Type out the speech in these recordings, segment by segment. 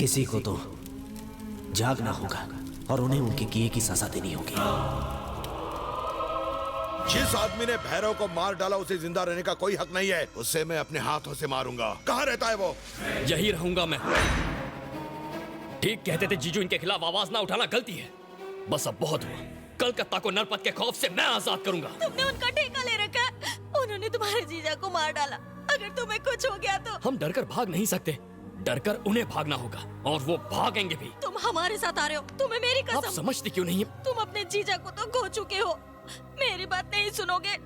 किसी को तो जागना होगा और उन्हें उनके किए की सजा देनी होगी। जिस आदमी ने भैरव को मार डाला उसे जिंदा रहने का कोई हक नहीं है। उसे मैं अपने हाथों से मारूंगा। कहाँ रहता है वो? यही रहूंगा मैं। ठीक कहते थे जीजू, इनके खिलाफ आवाज ना उठाना गलती है। बस अब बहुत हुआ। कलकत्ता को नरपत के खौफ से मैं आजाद करूंगा। तुमने उनका ठेका ले रखा है। उन्होंने तुम्हारे जीजा को मार डाला। अगर तुम्हें कुछ हो गया तो? हम डरकर भाग नहीं सकते, डरकर उन्हें भागना होगा और वो भागेंगे भी। तुम हमारे साथ आ रहे हो। तुम्हें मेरी कसम। आप समझती क्यों नहीं है? तुम अपने जीजा को तो खो चुके हो। मेरी बात नहीं सुनोगे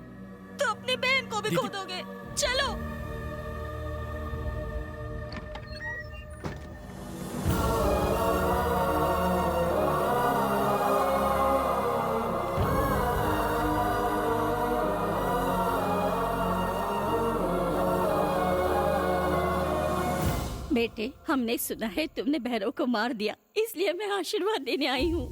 तो अपनी बहन को भी खो दोगे। चलो। बेटे, हमने सुना है तुमने भैरव को मार दिया, इसलिए मैं आशीर्वाद देने आई हूँ।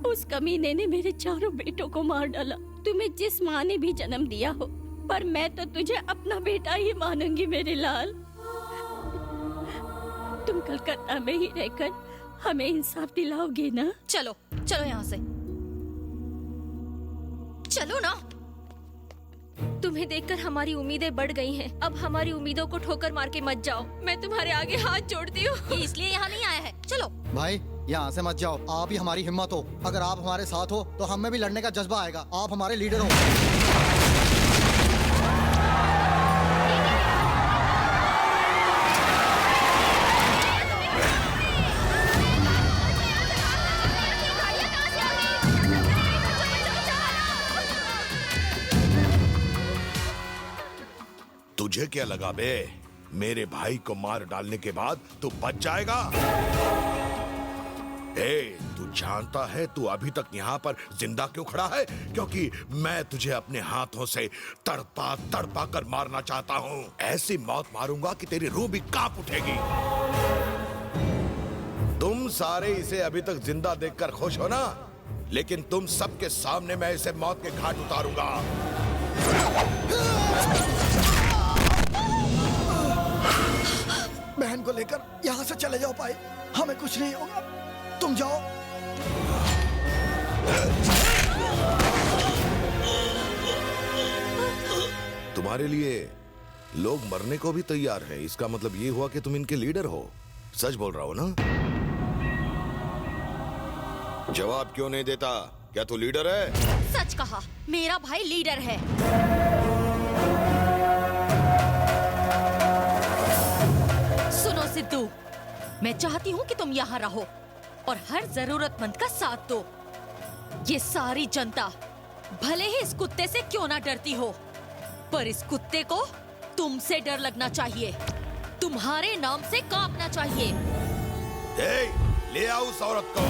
उस कमीने ने मेरे चारों बेटों को मार डाला। तुम्हें जिस माँ ने भी जन्म दिया हो, पर मैं तो तुझे अपना बेटा ही मानूंगी मेरे लाल। तुम कलकत्ता में ही रहकर हमें इंसाफ दिलाओगे ना? चलो चलो यहाँ से, चलो ना। तुम्हें देखकर हमारी उम्मीदें बढ़ गई हैं। अब हमारी उम्मीदों को ठोकर मार के मत जाओ। मैं तुम्हारे आगे हाथ जोड़ती हूँ। ये इसलिए यहाँ नहीं आया है। चलो भाई, यहाँ से मत जाओ। आप ही हमारी हिम्मत हो। अगर आप हमारे साथ हो तो हमें भी लड़ने का जज्बा आएगा। आप हमारे लीडर हो। तुझे क्या लगा बे? मेरे भाई को मार डालने के बाद तू बच जाएगा? तू जानता है तू अभी तक यहाँ पर जिंदा क्यों खड़ा है? क्योंकि मैं तुझे अपने हाथों से तड़पा तड़पा कर मारना चाहता हूँ। ऐसी मौत मारूंगा कि तेरी रूह भी कांप उठेगी। तुम सारे इसे अभी तक जिंदा देखकर खुश हो ना? लेकिन तुम सबके सामने मैं इसे मौत के घाट उतारूंगा। बहन को लेकर यहाँ से चले जाओ भाई, हमें कुछ नहीं होगा। तुम जाओ। तुम्हारे लिए लोग मरने को भी तैयार हैं। इसका मतलब ये हुआ कि तुम इनके लीडर हो। सच बोल रहा हो ना? जवाब क्यों नहीं देता? क्या तू लीडर है? सच कहा, मेरा भाई लीडर है। सुनो सिद्धू, मैं चाहती हूँ कि तुम यहाँ रहो और हर जरूरतमंद का साथ दो। ये सारी जनता भले ही इस कुत्ते से क्यों ना डरती हो, पर इस कुत्ते को तुमसे डर लगना चाहिए, तुम्हारे नाम से कांपना चाहिए। ले आओ उस औरत को।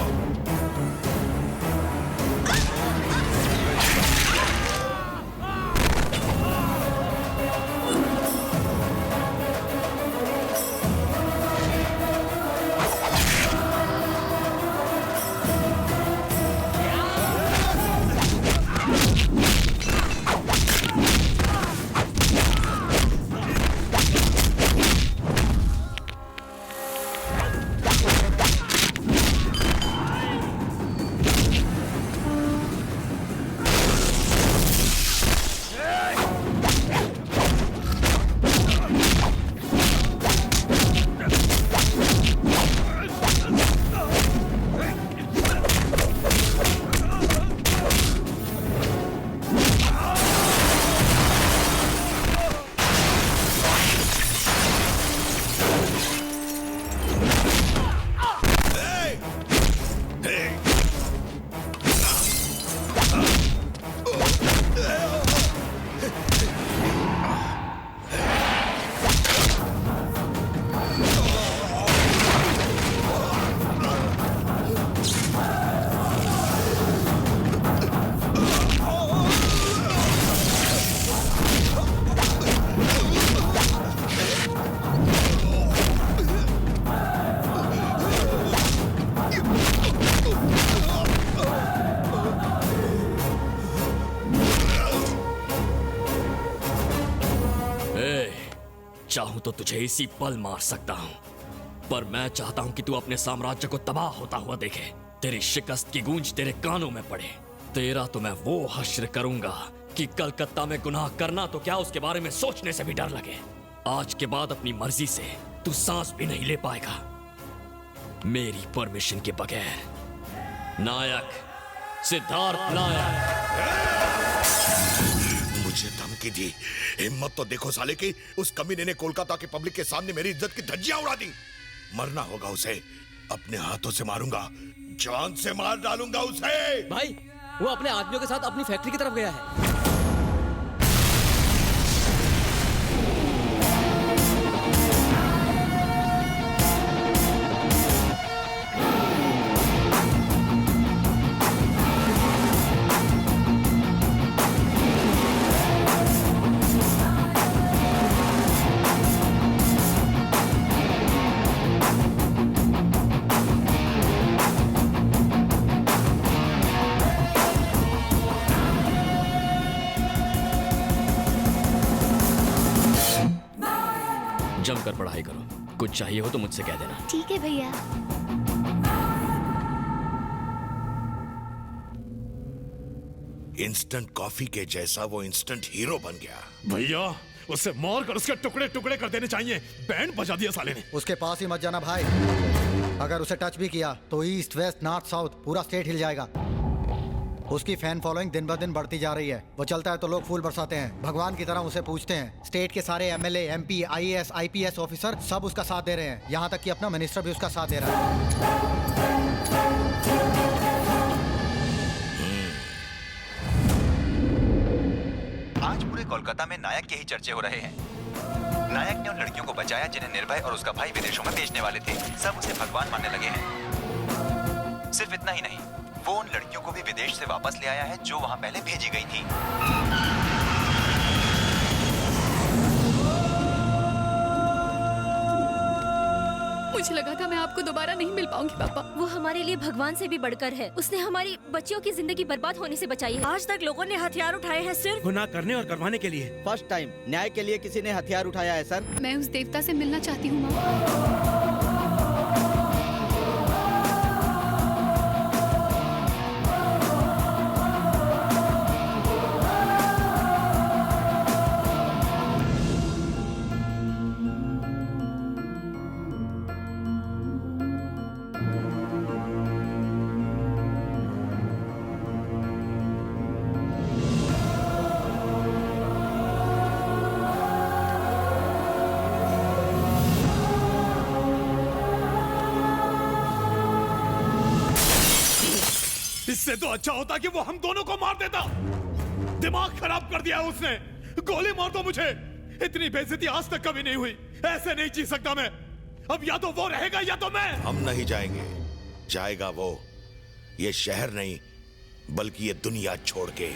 चाहूं तो तुझे इसी पल मार सकता हूं, पर मैं चाहता हूं कि तू अपने साम्राज्य को तबाह होता हुआ देखे। तेरी शिकस्त की गूंज तेरे कानों में पड़े। तेरा तो मैं वो हश्र करूंगा कि कलकत्ता में गुनाह करना तो क्या, उसके बारे में सोचने से भी डर लगे। आज के बाद अपनी मर्जी से तू सांस भी नहीं ले पाएगा मेरी परमिशन के बगैर। नायक, सिद्धार्थ नायक। मुझे धमकी दी, हिम्मत तो देखो साले की। उस कमीने ने कोलकाता के पब्लिक के सामने मेरी इज्जत की धज्जियां उड़ा दी। मरना होगा उसे, अपने हाथों से मारूंगा, जान से मार डालूंगा उसे। भाई, वो अपने आदमियों के साथ अपनी फैक्ट्री की तरफ गया है। जमकर पढ़ाई करो, कुछ चाहिए हो तो मुझसे कह देना। ठीक है भैया। इंस्टेंट कॉफी के जैसा वो इंस्टेंट हीरो बन गया। भैया, उसे मार कर उसके टुकड़े टुकड़े कर देने चाहिए। बैंड बजा दिया साले ने। उसके पास ही मत जाना भाई। अगर उसे टच भी किया तो ईस्ट वेस्ट नॉर्थ साउथ पूरा स्टेट हिल जाएगा। उसकी फैन फॉलोइंग दिन ब दिन बढ़ती जा रही है। वो चलता है तो लोग फूल बरसाते हैं, भगवान की तरह उसे पूजते हैं। स्टेट के सारे MLA, MP, IAS, IPS officer सब उसका साथ दे रहे हैं। यहाँ तक कि अपना मिनिस्टर भी उसका साथ दे रहा है। आज पूरे कोलकाता में नायक के ही चर्चे हो रहे हैं। नायक ने उन लड़कियों को बचाया जिन्हें निर्भय और उसका भाई विदेशों में भेजने वाले थे। सब उसे भगवान मानने लगे हैं। सिर्फ इतना ही नहीं, वो उन लड़कियों को भी विदेश से वापस ले आया है जो वहां पहले भेजी गई थी। मुझे लगा था मैं आपको दोबारा नहीं मिल पाऊंगी पापा। वो हमारे लिए भगवान से भी बढ़कर है। उसने हमारी बच्चियों की जिंदगी बर्बाद होने से बचाई है। आज तक लोगों ने हथियार उठाए हैं सिर्फ गुनाह करने और करवाने के लिए। फर्स्ट टाइम न्याय के लिए किसी ने हथियार उठाया है सर। मैं उस देवता से मिलना चाहती हूँ माँ। इससे तो अच्छा होता कि वो हम दोनों को मार देता। दिमाग खराब कर दिया उसने। गोली मार दो मुझे। इतनी बेइज्जती आज तक कभी नहीं हुई। ऐसे नहीं जी सकता मैं। अब या तो वो रहेगा या तो मैं। हम नहीं जाएंगे, जाएगा वो। ये शहर नहीं बल्कि ये दुनिया छोड़ के।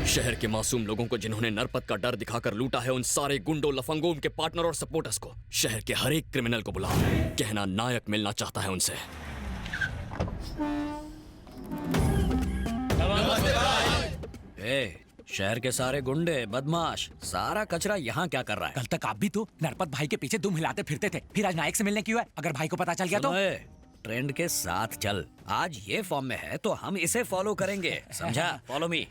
शहर के मासूम लोगों को जिन्होंने नरपत का डर दिखाकर लूटा है, उन सारे गुंडों, लफंगों, उनके पार्टनर और सपोर्टर्स को, शहर के हर एक क्रिमिनल को बुलाओ। कहना नायक मिलना चाहता है उनसे। शहर के सारे गुंडे, बदमाश, सारा कचरा यहाँ क्या कर रहा है? कल तक आप भी तो नरपत भाई के पीछे दुम हिलाते फिरते थे, फिर आज नायक से मिलने क्यों है? अगर भाई को पता चल गया तो? ट्रेंड के साथ चल। आज ये फॉर्म में है तो हम इसे फॉलो करेंगे, समझा? Follow me.